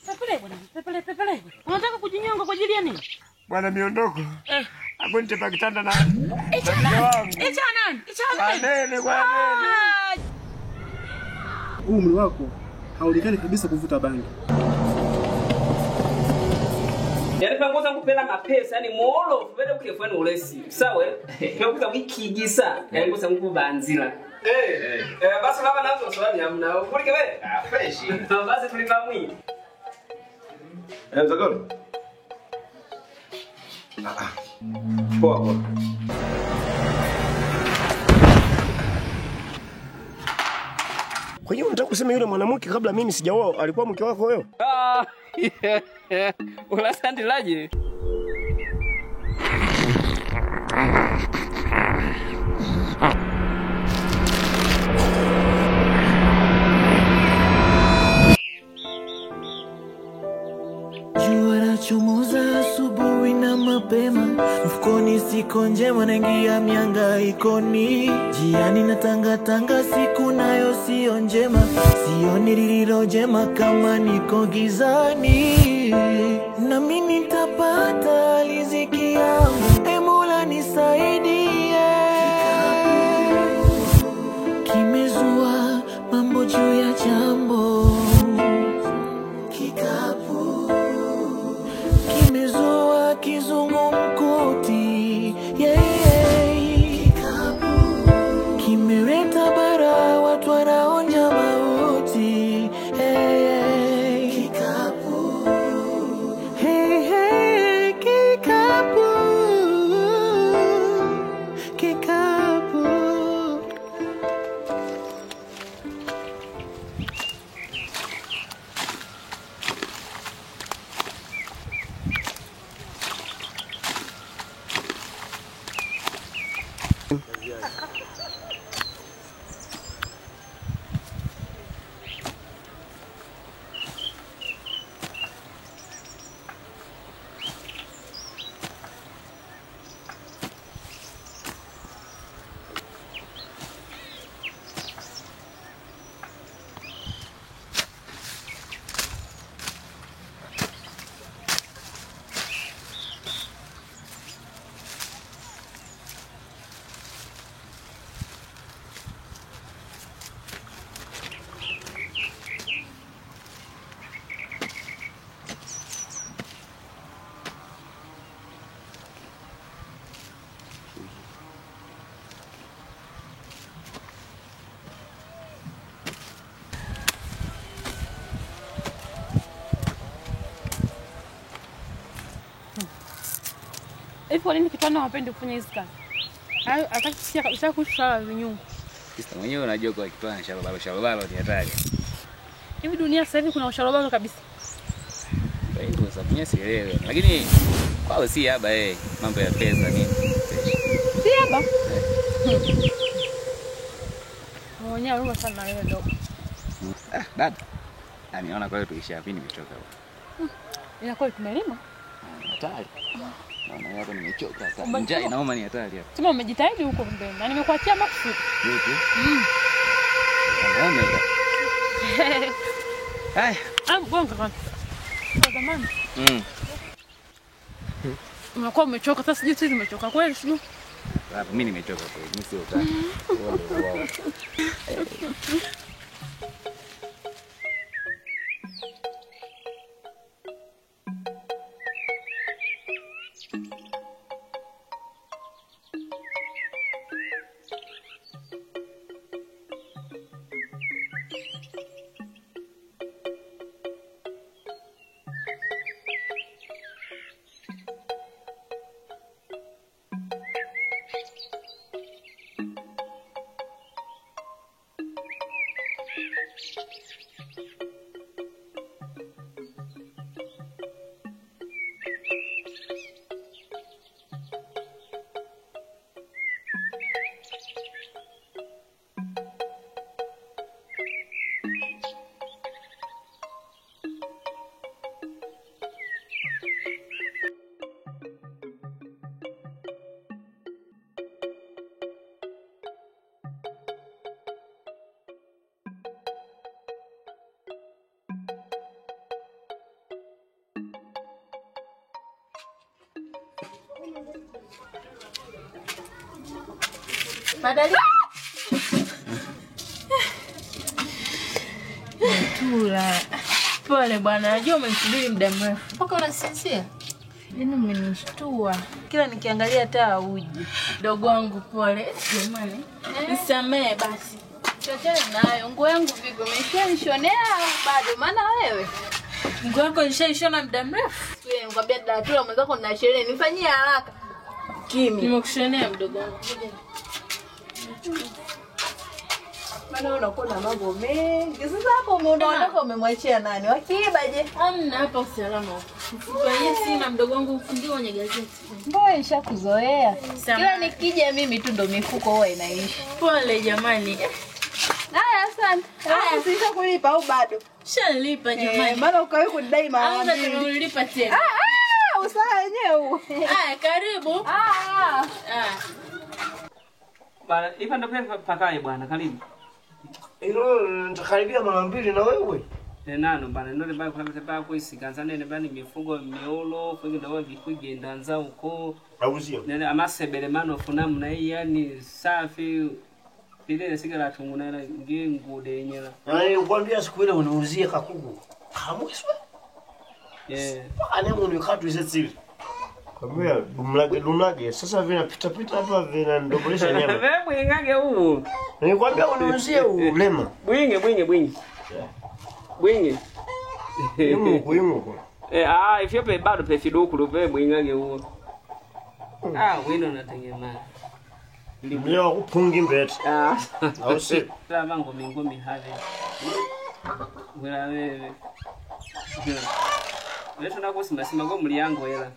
Pepele bwana. Unataka kujinyonga kwa ajili ya nini? Bwana miondoko. Hapo nitapa kitanda na. Icha nani? Nene kwa nene. Umri wako haulikani kabisa kuvuta bangi. Yaani pangoza kupela mapesa, yani molo, vile ukifanya ulesi. Sawa? Kwa wikigisa, yani ngoza kubanzila. Basi baba nazo swali hamna. Ukulike wewe? Fresh. Basi tulipamwi. Mzagoro. Poa. Kwa hiyo unataka kusema yule mwanamke kabla mimi sijaoa alikuwa mke wako wewe? Unasandilaje? Jua lachomoza asubuhi na mapema, mfukoni siko njema naingia mihangaikoni. Jiani na tanga siku nayo sio njema, sioni lililo jema kama niko gizani. Na mimi nitapata riziki yangu, Mola nisaidie. Kimezua mambo juu ya jambo, kikapu kimezua kizungumkuti, kikapu kimeleta bara, watu wanaonja mauti, kikapu kikapu. Kwa nini kitana hapendi kufanya hizo kazi? Akasikia kabisa kushara vinyungu. Sasa mwenyewe unajua kwa kitwana shalobalo ni hatari. Hivi dunia sasa hivi kuna ushalobalo kabisa. Kwa hiyo sasa mwenyewe sielewi. Lakini kwao si haba mambo ya pesa nini. Si haba? Mwenyewe rumo sana wewe dogo. Dada. Naona kwa hiyo tuishia hapa nimechoka. Inakuwa tumelima. Hatari. Naona hapo nimechoka sana. Njaa inauma ni hatari hapa. Sema umejitahidi huko mbele. Na nimekuachia maksudi. Vipi? Naona. Hai. Gonga kwanza. Kwa zamani. Unakuwa umechoka sasa, sijui sisi tumechoka kweli sio? Hapo mimi nimechoka kweli. Mimi sio utani. Badali. Tula. Pole bwana, najua umesubiri muda mrefu. Mpaka unasinzia. Yaani umenishtua. Kila nikiangalia taa uji. Dogo wangu pole. Jamani. Nisamee basi. Chochote nayo. Nguo yangu vipi? Umeshanishonea au bado? Maana wewe. Nguo yako nishaishona muda mrefu. Wewe nikwambia Datula mwenzako na sherehe. Nifanyie haraka. Kimi. Nimekushonea mdogo wangu. Maana unakuwa na mambo mengi. Sasa hapo umeondoka umemwachia nani? Wakiiba je? Hamna hapa usalama huko. Kwa hiyo sina mdogo wangu ufungie kwenye gazeti. Mbona nishakuzoea? Kila nikija mimi tu ndo mifuko huwa inaishi. Pole jamani. Haya asante. Haya sisa kulipa au bado? Shalipa jamani. Maana ukawe kudai mara mbili. Hata tunalipa tena. Usawa wenyewe huu. Haya karibu. Bana, ipa ndo pakae bwana, karibu. Ilo nitakaribia mara mbili na wewe. Nano bana, ndio bana kwa sababu kwa isikanza nene bana mifugo miolo, kwingi ndo vikugenda nza uko. Auzio. Nene amasebele mano funa mna yani safi. Ile sigara tunguna ngengude yenyela. Nikwambia siku ile uniuzie kakuku. Kamwiswe. Ane mungu katu isetsili. Kamwea dumlage sasa vinapita pita hapa vinandobolesha nyama. Wewe mwingage huu. Nikwambia uniuzie ulema. Bwinge. Bwinge. Yungu. Ifyo pe bado pe fiduku lupe mwingage huu. Wino nategemea. Leo kupungi mbete. Au si. Sasa ngombe have. Wewe. Wewe tunakusimama ngo mliango hela.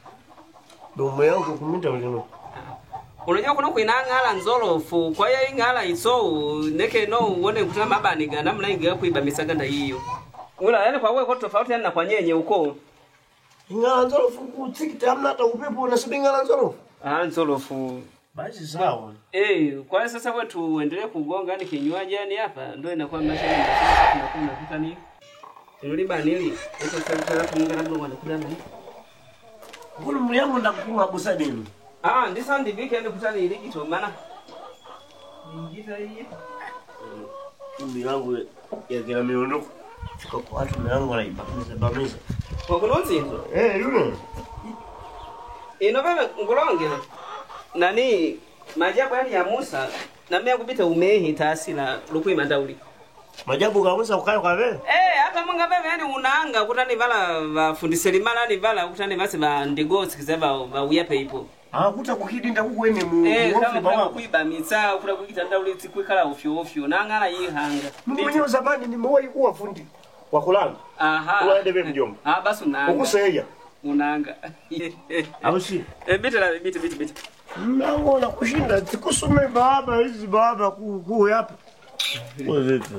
Domo yangu kuminda ulimo. Unajua kuna kuinangala nzolofu kwa hiyo ingala iso neke no uone kutana mabani ga namna inga kuiba misaganda hiyo. Ula yani kwa wewe kwa tofauti yani na kwa nyenye uko. Ingala nzolofu kutikita hamna hata upepo unasubiri ingala nzolofu. Nzolofu. Basi sawa. Kwa hiyo sasa wewe tuendelee kugonga ni kinywaji yani hapa ndio inakuwa maisha tunakwenda kutani. Tuliba nili. Hizo sasa tunaungana ndio wanakula nini? Kuna mliango ndakukunga busadini. Ndisa ndivike ende kutani iliki to maana. Ingiza hii. Mliango ya kila miondoko. Kwa watu mliango na ibamiza. Kwa kulonzi hizo? Yule. Bebe ngulonge. Nani majabu yani ya Musa na mimi kupita umehi taasila lukui mandauli. Majabu ka Musa ukayo kwa wewe? Hata munga bebe yani unaanga kutani vala vafundiseli mala ni vala kutani basi ba ndigosi kizaba ba uyape ipo. Kuta kukidinda kukwene mu kama kwa kuiba mitsa kula kukitanda ule tikwikala ofyo nangala yihanga. Mimi mwenyewe zamani nimewahi kuwa fundi wa kulanga. Unaende wewe mjomba. Basi unaanga. Ukuseya. Unaanga. Au si? Biti. Naona kushinda tikusome baba hizi baba ku hapa. Wewe vipi?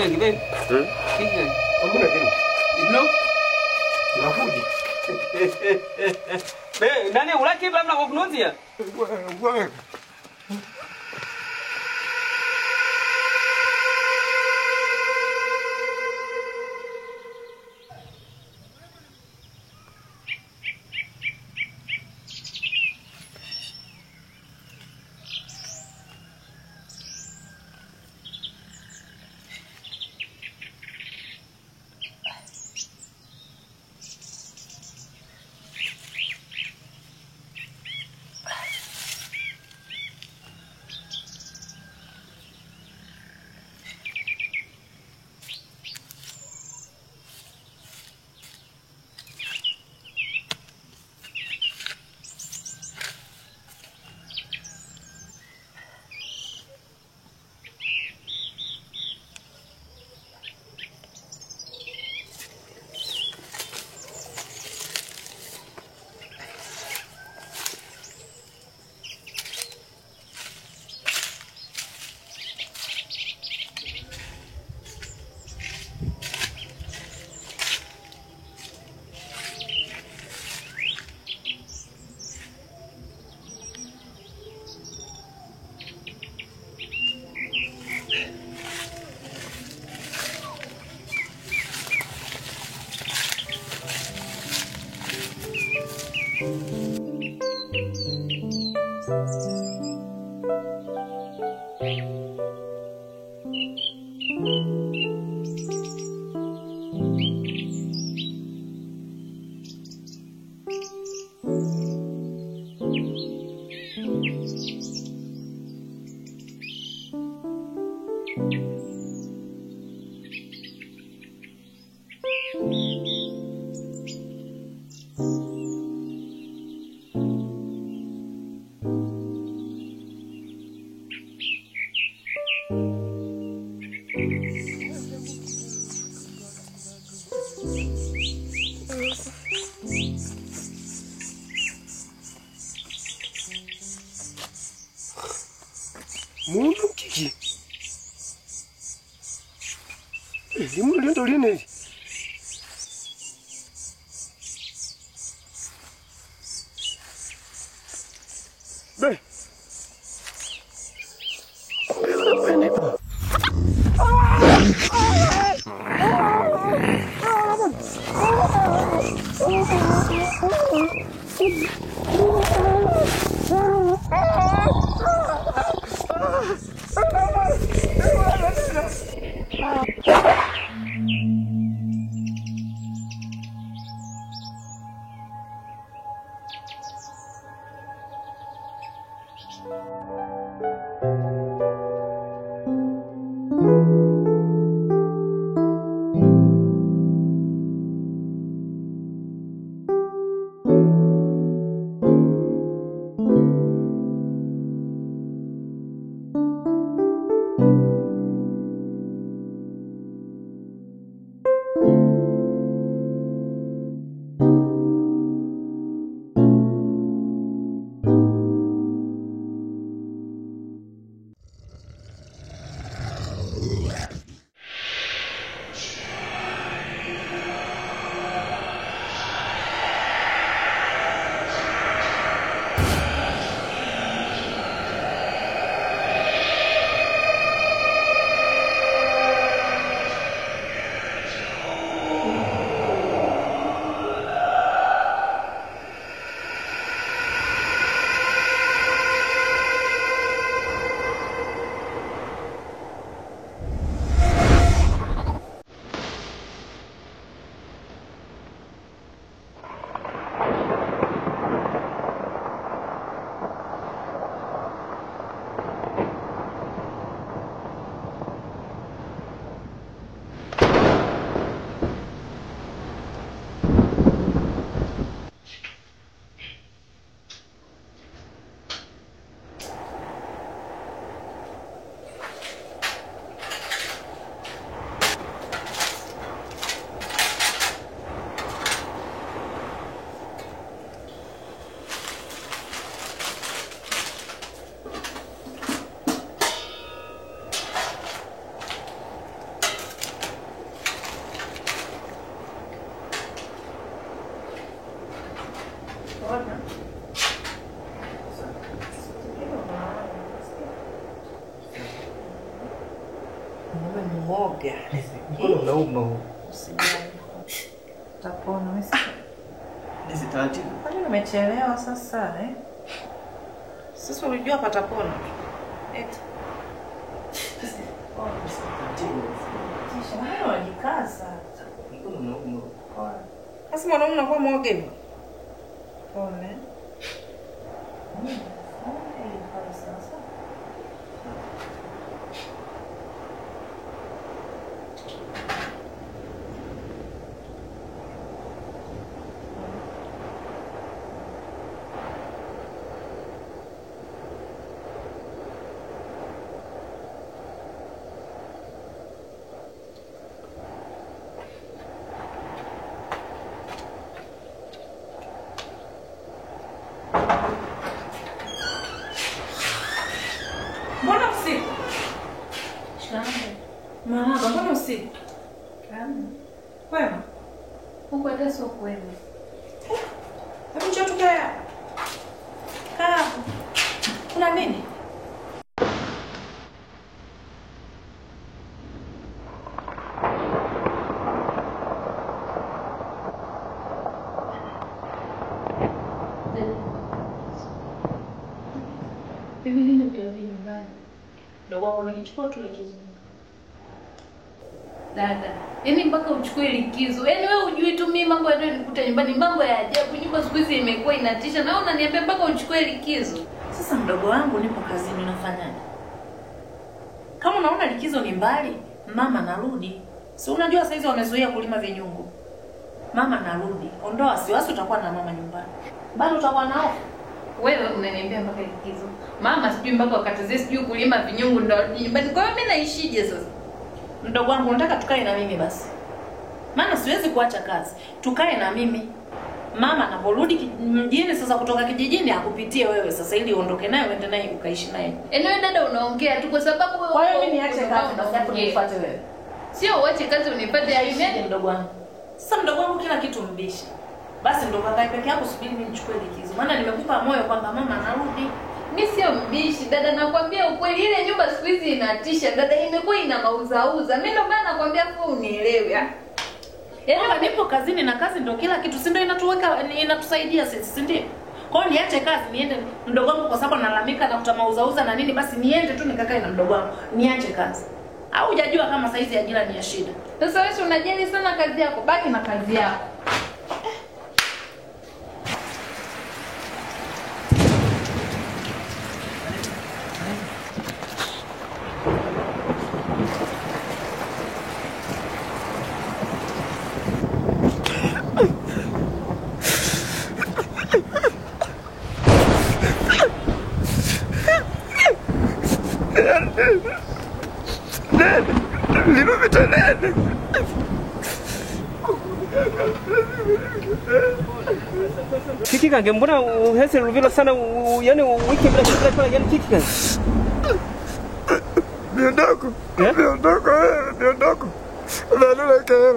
Kibe. Kibe. Hamna kitu. Iblo. Unafuji. Nani ulaki labda kwa kunuzia? Wewe. Mundu kiki. Limu lindo lini. Be. Mwoga. Mbona unauma huko? Usijali. Utapona mimi. Hizi taratibu. Kwani nimechelewa sasa Sasa ulijua patapona. Eti. Kisha wewe unajikaza. Mbona unauma? Sasa mwanaume unakuwa mwoga hivyo. Pole. Mbona usiku? Mama, mbona usiku? Kwema? Huko hata sio kwema. Hebu njoo tukae. Kaa. Kuna nini? Bibi ndio kirudi nyumbani. Ndio wao wanachukua tu likizo. Dada. Yaani mpaka uchukue likizo. Yaani wewe hujui tu mimi mambo yanayonikuta nyumbani, mambo ya ajabu. Nyumba siku hizi imekuwa inatisha na unaniambia mpaka uchukue likizo. Sasa mdogo wangu nipo kazini unafanyaje? Kama unaona likizo ni mbali, mama narudi. Si unajua saizi wamezoea kulima vinyungu. Mama narudi. Ondoa wasiwasi, utakuwa na mama nyumbani. Bado utakuwa nao. Wewe unaniambia mpaka likizo. Mama sijui mpaka wakati sijui kulima vinyungu ndo nyumbani. Kwa hiyo mimi naishije sasa? Mdogo wangu unataka tukae na mimi basi. Maana siwezi kuacha kazi. Tukae na mimi. Mama anaporudi mjini sasa kutoka kijijini akupitie wewe sasa ili uondoke naye uende naye ukaishi naye. Wewe dada unaongea tu kwa sababu wewe. Kwa hiyo mimi niache kazi basi hapo nifuate wewe. Sio uache kazi unifuate alimeni mdogo wangu. Sasa mdogo wangu kila kitu mbishi. Basi ndo kakae peke yako subiri mimi nichukue likizo. Maana nimekupa moyo kwamba mama anarudi. Mimi sio mbishi dada, nakwambia ukweli, ile nyumba siku hizi inatisha dada, imekuwa ina mauzauza. Mimi ndo maana nakwambia kwa unielewe. Yaani nipo kazini na kazi ndo kila kitu, si ndio inatusaidia sisi, si ndio? Kwa hiyo niache kazi niende mdogo wangu kwa sababu analalamika na kuta mauzauza na nini, basi niende tu nikakae na mdogo wangu. Niache kazi. Au hujajua kama saizi ajira ni ya shida. Sasa wewe unajali sana kazi yako, baki na kazi yako. Kiki kange mbona uhese ruvilo sana yani wiki bila pale yani kiki kange. Niondoko. Niondoko. Nalala kera.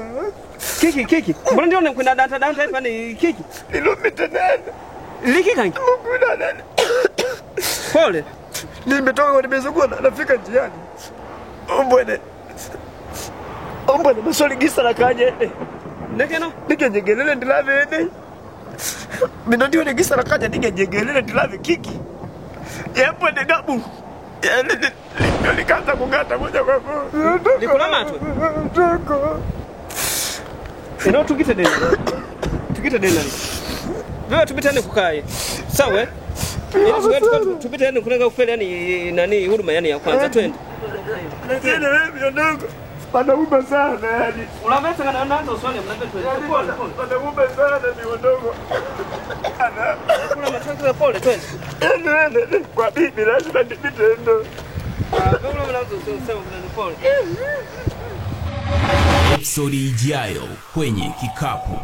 Kiki. Mbona ndio unakwenda data hapa ni kiki? Kilomita 8. Liki kange. Kilomita 8. Pole. Nimetoka nimezungua nafika njiani. Ombwene maswali gisa la kaje. Nekeno? Nikejegelele ndilave ene. Mina ndiyo negisa la kaje nikejegelele ndilave kiki. Yepo negabu. Nikaanza kugata moja kwa moja. Nikulama tu. Ndoko. Eno tukite dena. Wewe tupitane kukae. Sawa? Tupite yani kunanga ufeli yani nani huduma yani ya kwanza twende. Lakini wewe ndoko. Panauma sana yani. Unaweza kana anaanza uswali mnape twende. Panauma sana ni wadogo. Ana kuna matatizo pole twende. Ndio kwa bibi lazima nipite ndo. Kama mnaanza usema kuna pole. Episode ijayo kwenye Kikapu.